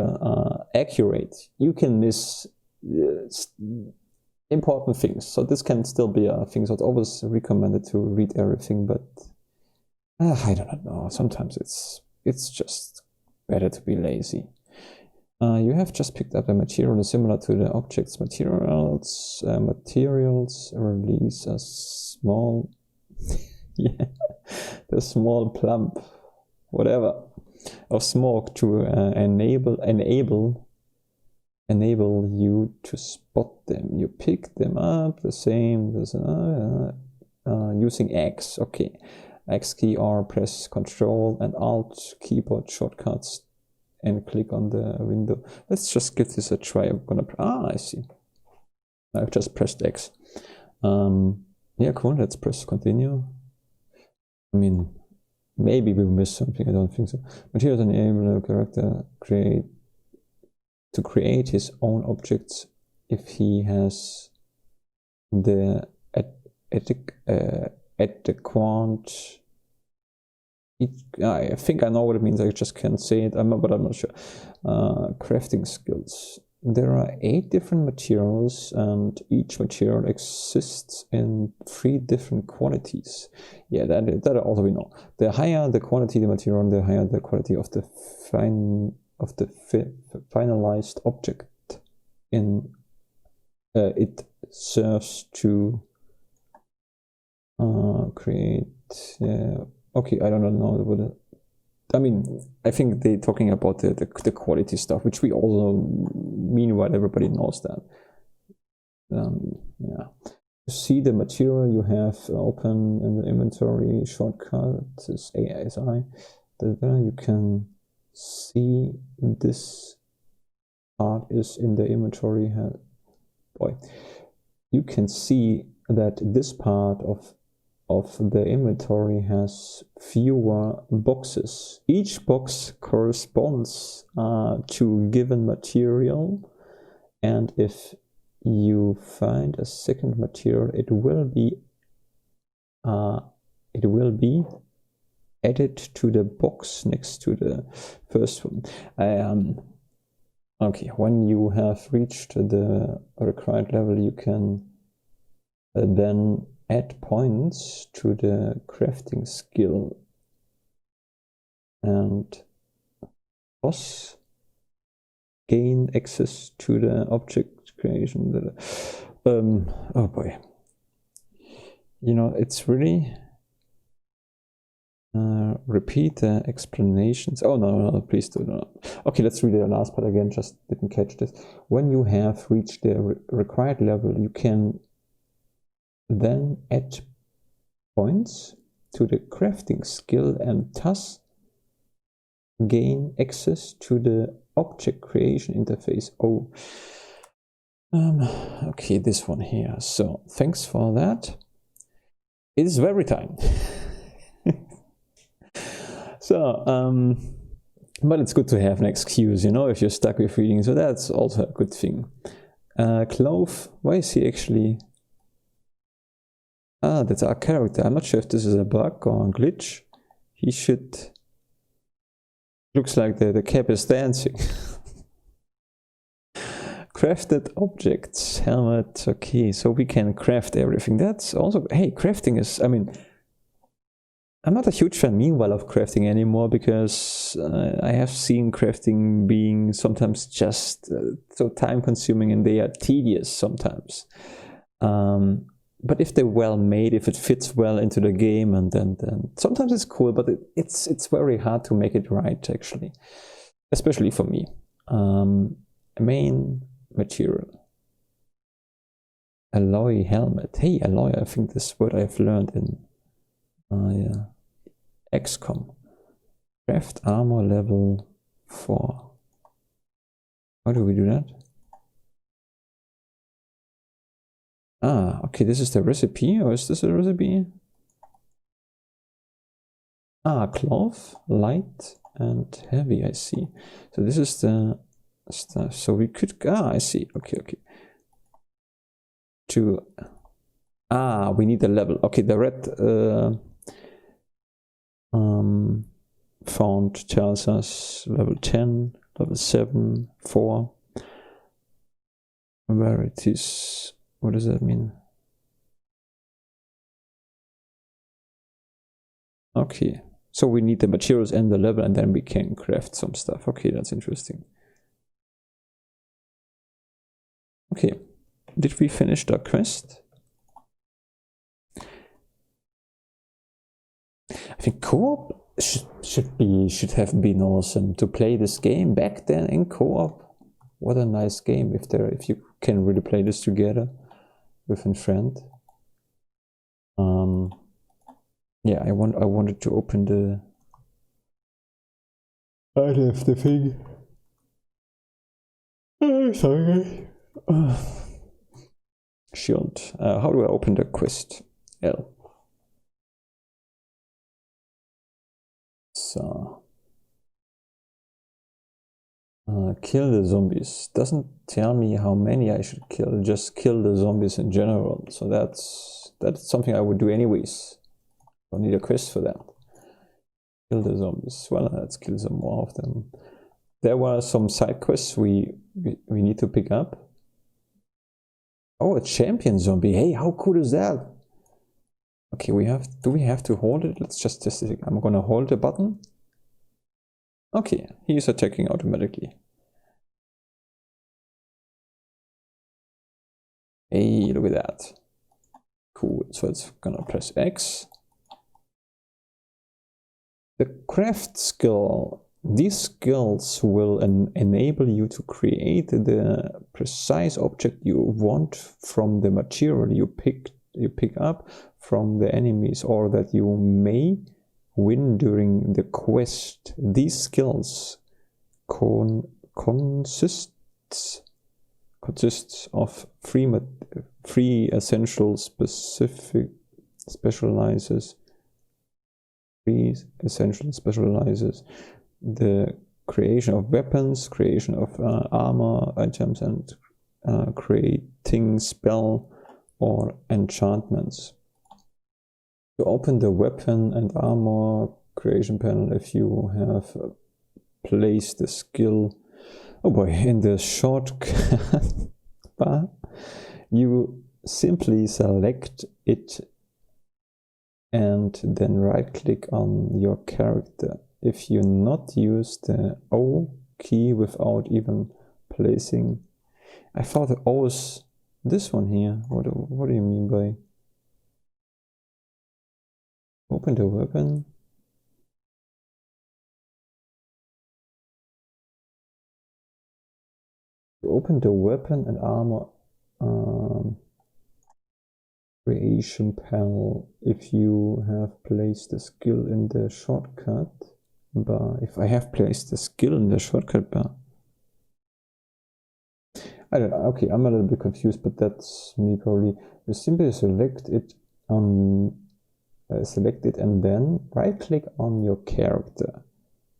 accurate, you can miss important things. So this can still be a thing. So it's always recommended to read everything, but I don't know. Sometimes it's just better to be lazy. You have just picked up a material similar to the object's materials. Materials release a small, yeah, the small plump, whatever, of smoke to enable you to spot them. You pick them up the same using X. Okay, X key or press Control and Alt keyboard shortcuts and click on the window. Let's just give this a try. I'm gonna. I see. I've just pressed X. Yeah, cool. Let's press continue. I mean, maybe we missed something. I don't think so. Materials enable a character to create his own objects if he has the adequate. I think I know what it means. I just can't say it. But I'm not sure. Crafting skills. there are 8 different materials, and each material exists in 3 different qualities. Yeah, that also we know. The higher the quality of the material, the higher the quality of the finalized object in it serves to create. Okay, I don't know what. I mean, I think they're talking about the quality stuff, which we also, meanwhile, everybody knows that. Yeah. To see the material you have open in the inventory, shortcut is ASI. There you can see this part is in the inventory. You can see that this part of the inventory has fewer boxes. Each box corresponds to a given material, and if you find a second material, it will be added to the box next to the first one. Okay, when you have reached the required level, you can then add points to the crafting skill and thus gain access to the object creation. Oh boy, you know, it's really repeat the explanations. Oh no, please do not. Okay, let's read the last part again, just didn't catch this. When you have reached the required level, you can then add points to the crafting skill and thus gain access to the object creation interface. Oh, okay, this one here. So thanks for that. It is very time. So, but it's good to have an excuse, you know, if you're stuck with reading. So that's also a good thing. Clove, why is he actually? Ah, that's our character. I'm not sure if this is a bug or a glitch. He should. Looks like the cap is dancing. Crafted objects, helmet. Okay, so we can craft everything. That's also, hey, crafting is, I mean, I'm not a huge fan meanwhile of crafting anymore, because I have seen crafting being sometimes just so time consuming, and they are tedious sometimes. But if they're well made, if it fits well into the game, and then sometimes it's cool, but it's very hard to make it right, actually, especially for me. Main material. Alloy helmet. Hey, alloy, I think this is what I've learned in XCOM. Craft armor level 4. How do we do that? Ah, okay, this is the recipe, or is this a recipe? Ah, cloth, light and heavy, I see. So this is the stuff. So we could, I see, okay. We need a level. Okay, the red font tells us level 10, level 7, 4. Where it is, what does that mean? Okay, so we need the materials and the level, and then we can craft some stuff. Okay, that's interesting. Okay, did we finish the quest? I think co-op should have been awesome to play this game back then in co-op. What a nice game if you can really play this together with a friend. Yeah, I wanted to open the. I have the thing. Oh, sorry. Shield. How do I open the quest? L. So. Kill the zombies. Doesn't tell me how many I should kill. Just kill the zombies in general. So that's something I would do anyways. Don't need a quest for that. Kill the zombies. Well, let's kill some more of them. there were some side quests we need to pick up. Oh, a champion zombie. Hey, how cool is that? Okay, do we have to hold it? Let's just test it. I'm gonna hold the button. Okay, he is attacking automatically. Hey, look at that. Cool, so it's gonna press X. The craft skill. These skills will enable you to create the precise object you want from the material you pick up from the enemies, or that you may win during the quest. These skills consists of three essential specializes. The creation of weapons, creation of armor items, and creating spell or enchantments. To open the weapon and armor creation panel, if you have placed the skill, oh boy, in the shortcut bar, you simply select it and then right click on your character. If you not use the O key without even placing, I thought the O is this one here. What do you mean by open the weapon? To open the weapon and armor creation panel, if you have placed the skill in the shortcut bar. If I have placed the skill in the shortcut bar, I don't know. Okay, I'm a little bit confused, but that's me probably. You simply select it and then right click on your character.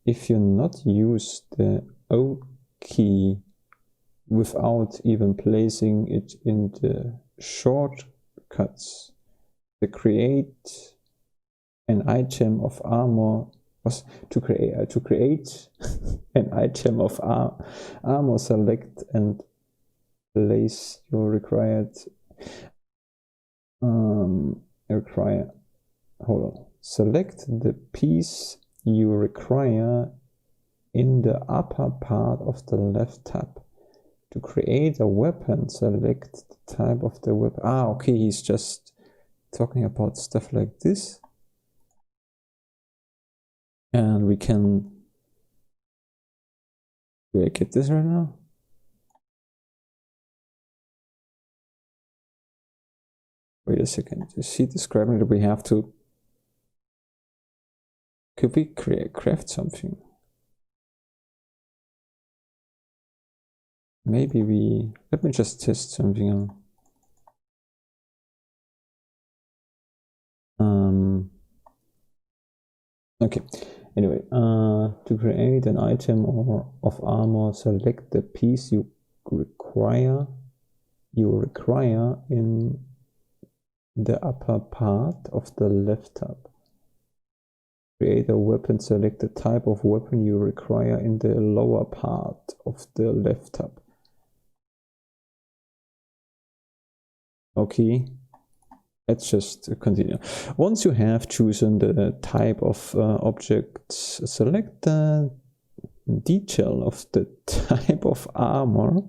If you not use the O key without even placing it in the shortcuts, the create an item of armor was to create an item of armor, select and place your required select the piece you require in the upper part of the left tab. To create a weapon, select the type of the weapon. Okay, he's just talking about stuff like this. And we can... Do I get this right now? Wait a second. You see describing that we have to... Could we craft something? Maybe we... Let me just test something out. Okay. Anyway, to create an item of armor, select the piece you require in the upper part of the left tab. Create a weapon, select the type of weapon you require in the lower part of the left tab. Okay, let's just continue. Once you have chosen the type of objects, select the detail of the type of armor.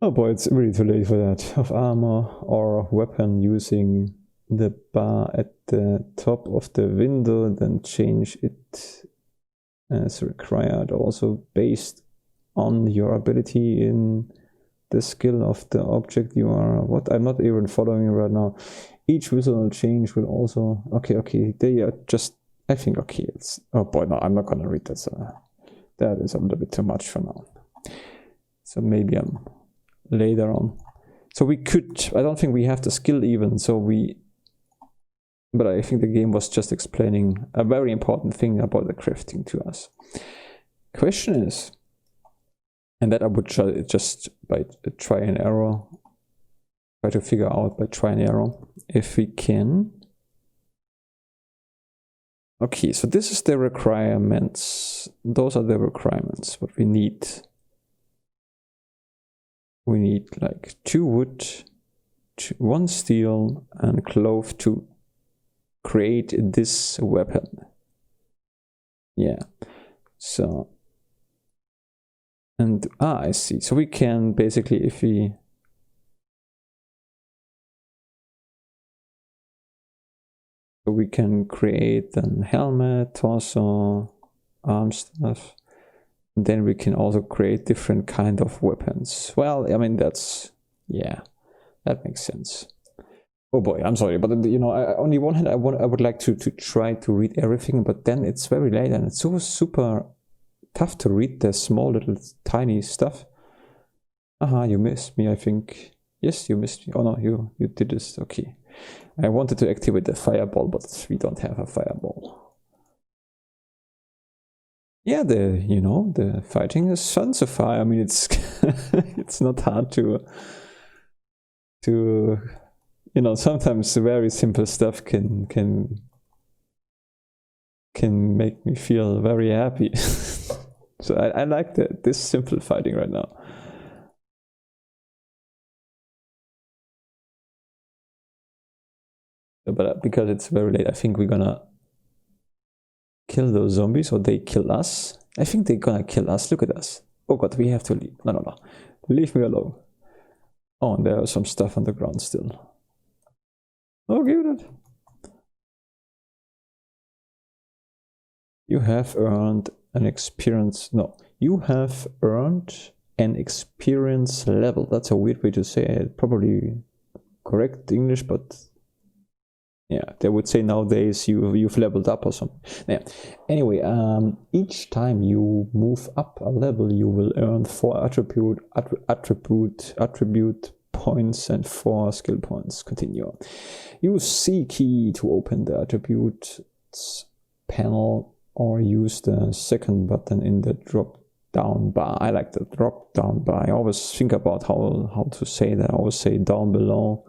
Oh boy, it's really too late for that. Of armor or weapon using the bar at the top of the window, then change it as required, also based on your ability in the skill of the object you are. What? I'm not even following right now. Each visual change will also... Okay, they are just... I think, okay, it's... Oh boy, no, I'm not gonna read this. That is a little bit too much for now. So maybe I'm later on. So we could... I don't think we have the skill even, so we... But I think the game was just explaining a very important thing about the crafting to us. Question is, and that I would just by try and error, try to figure out by try and error, if we can Okay, so this is the requirements. Those are the requirements. What we need. We need like 2 wood, 1 steel, and cloth to create this weapon. Yeah. So. And I see. So we can basically, if we can create a helmet, torso, arm stuff. And then we can also create different kind of weapons. Well, I mean, that's, yeah, that makes sense. Oh boy, I'm sorry, but you know, on the one hand, I would like to try to read everything, but then it's very late and it's so super tough to read the small little tiny stuff. Aha, you missed me, I think. Yes, you missed me. Oh no, you did this. Okay. I wanted to activate the fireball, but we don't have a fireball. Yeah, the fighting is fun so far. I mean, it's it's not hard to sometimes very simple stuff can make me feel very happy. So I like this simple fighting right now. But because it's very late, I think we're gonna kill those zombies, or they kill us. I think they're gonna kill us. Look at us. Oh god, we have to leave. No. Leave me alone. Oh, and there is some stuff on the ground still. Oh, give it. You have earned an experience. No, you have earned an experience level. That's a weird way to say it. Probably correct English, but yeah, they would say nowadays you've leveled up or something. Yeah. Anyway, each time you move up a level, you will earn 4 attribute points and 4 skill points. Continue. Use C key to open the attributes panel, or use the second button in the drop down bar. I like the drop down bar. I always think about how to say that. I always say down below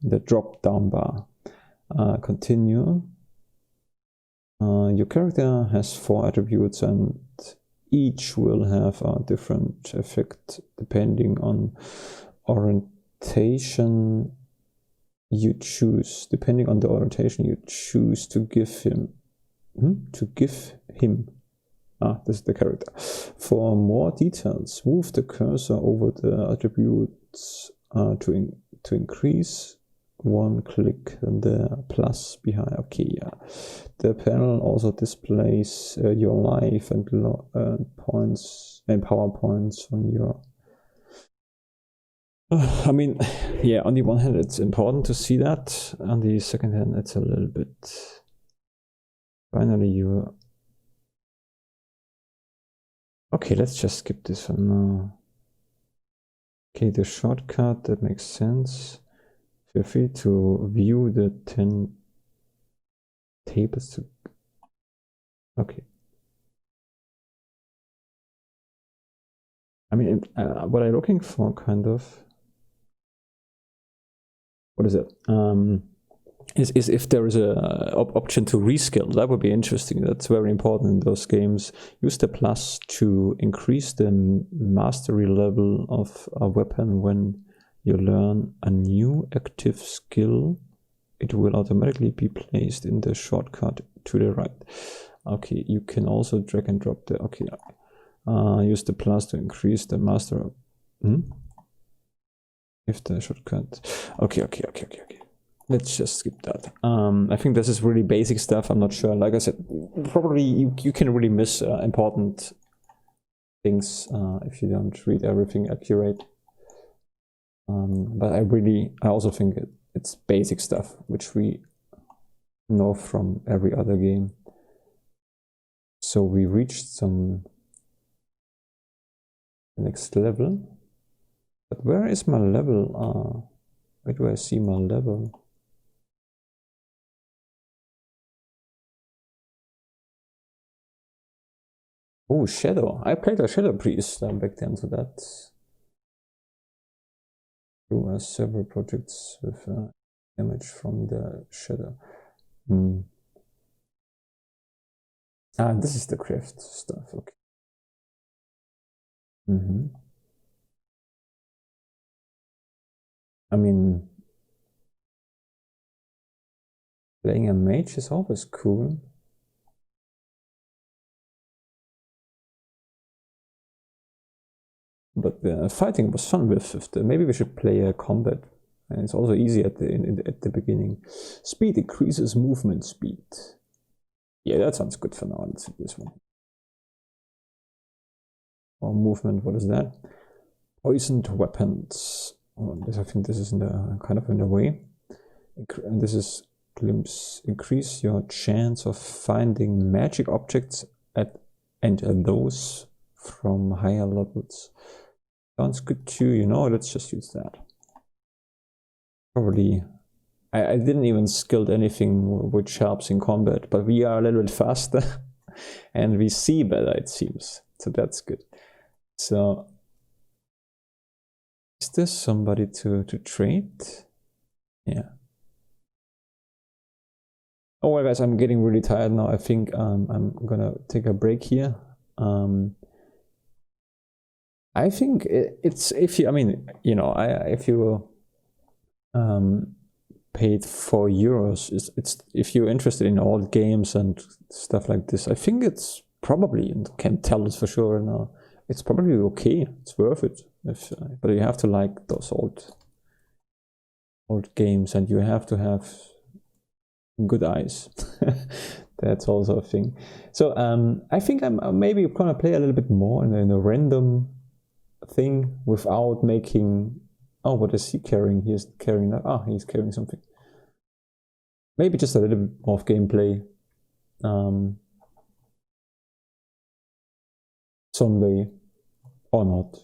the drop down bar. Continue. Your character has 4 attributes and each will have a different effect depending on orientation you choose. Depending on the orientation you choose to give him. This is the character. For more details, move the cursor over the attributes to increase. 1 click the plus behind. Okay, yeah. The panel also displays your life and points and power points on your. I mean, yeah. On the one hand, it's important to see that. On the second hand, it's a little bit. Finally, you. Okay, let's just skip this one now. Okay, the shortcut, that makes sense. Feel free to view the 10 tables. Okay. I mean, what I'm looking for, kind of. What is it? Is if there is a option to reskill. That would be interesting. That's very important in those games. Use the plus to increase the mastery level of a weapon. When you learn a new active skill, it will automatically be placed in the shortcut to the right. Okay, you can also drag and drop the. Okay, use the plus to increase the master. If the shortcut. Okay. Let's just skip that. I think this is really basic stuff. I'm not sure. Like I said, probably you can really miss important things if you don't read everything accurate. But I also think it's basic stuff which we know from every other game. So we reached some next level. But where is my level? Where do I see my level? Oh, Shadow. I played a Shadow Priest back then, so that's through several projects with image from the Shadow. Ah, this is the craft stuff, okay. Mm-hmm. I mean, playing a mage is always cool. But fighting was fun with the, maybe we should play a combat. And it's also easy at the beginning. Speed increases movement speed. Yeah, that sounds good for now. Let's see this one. Or movement, what is that? Poisoned weapons. Oh, this, I think this is in the kind of in the way. And this is glimpse. Increase your chance of finding magic objects and those from higher levels. Sounds good too, you know, let's just use that. Probably, I didn't even skill anything which helps in combat, but we are a little bit faster and we see better, it seems. So that's good. So, is there somebody to trade? Yeah. Oh well guys, I'm getting really tired now. I think I'm gonna take a break here. I think it's, if you, I mean, you know, if you paid €4, it's if you're interested in old games and stuff like this, I think it's probably, and can't tell this for sure now, it's probably okay. It's worth it. If but you have to like those old games, and you have to have good eyes. That's also a thing. So I think I'm maybe gonna play a little bit more in a random thing without making. Oh, what is he carrying? He's carrying that. Ah, he's carrying something. Maybe just a little bit more of gameplay someday, or not.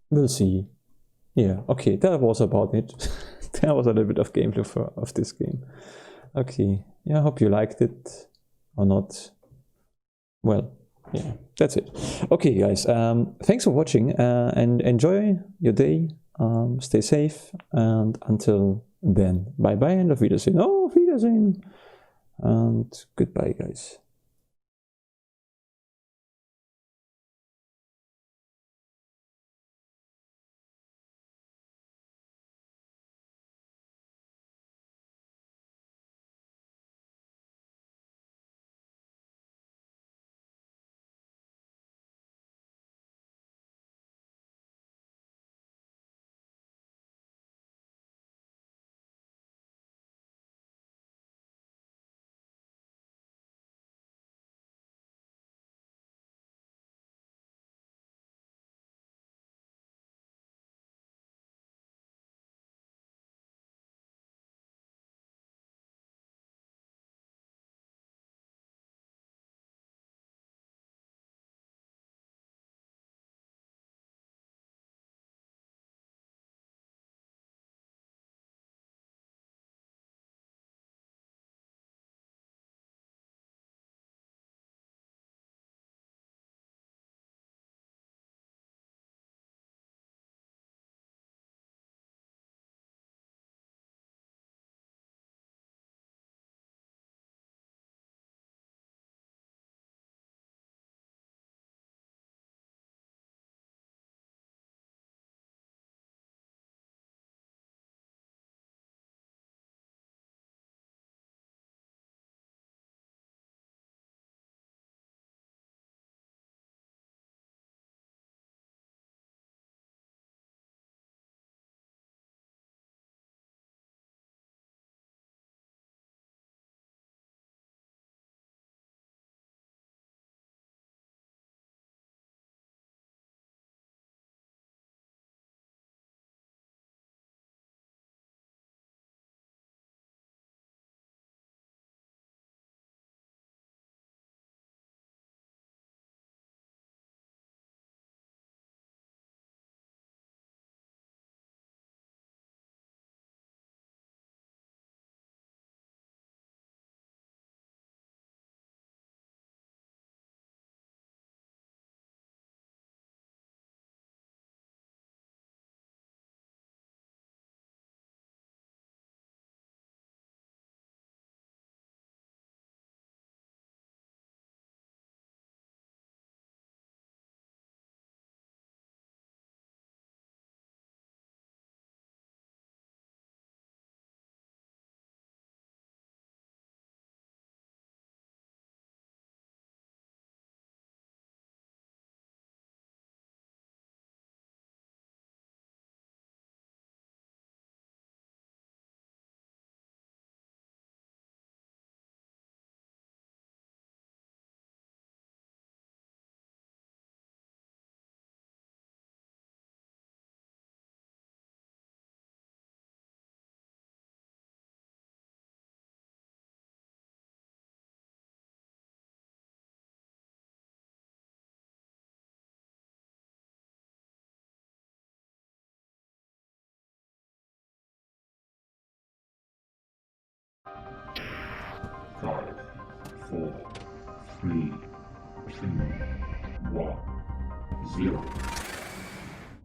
We'll see. Yeah, okay, that was about it. That was a little bit of gameplay of this game. Okay, yeah, I hope you liked it, or not. Well, yeah, that's it. Okay, guys, thanks for watching, and enjoy your day. Stay safe, and until then, bye bye and auf Wiedersehen. Oh, auf Wiedersehen, and goodbye, guys. 3, 2, 1, 0.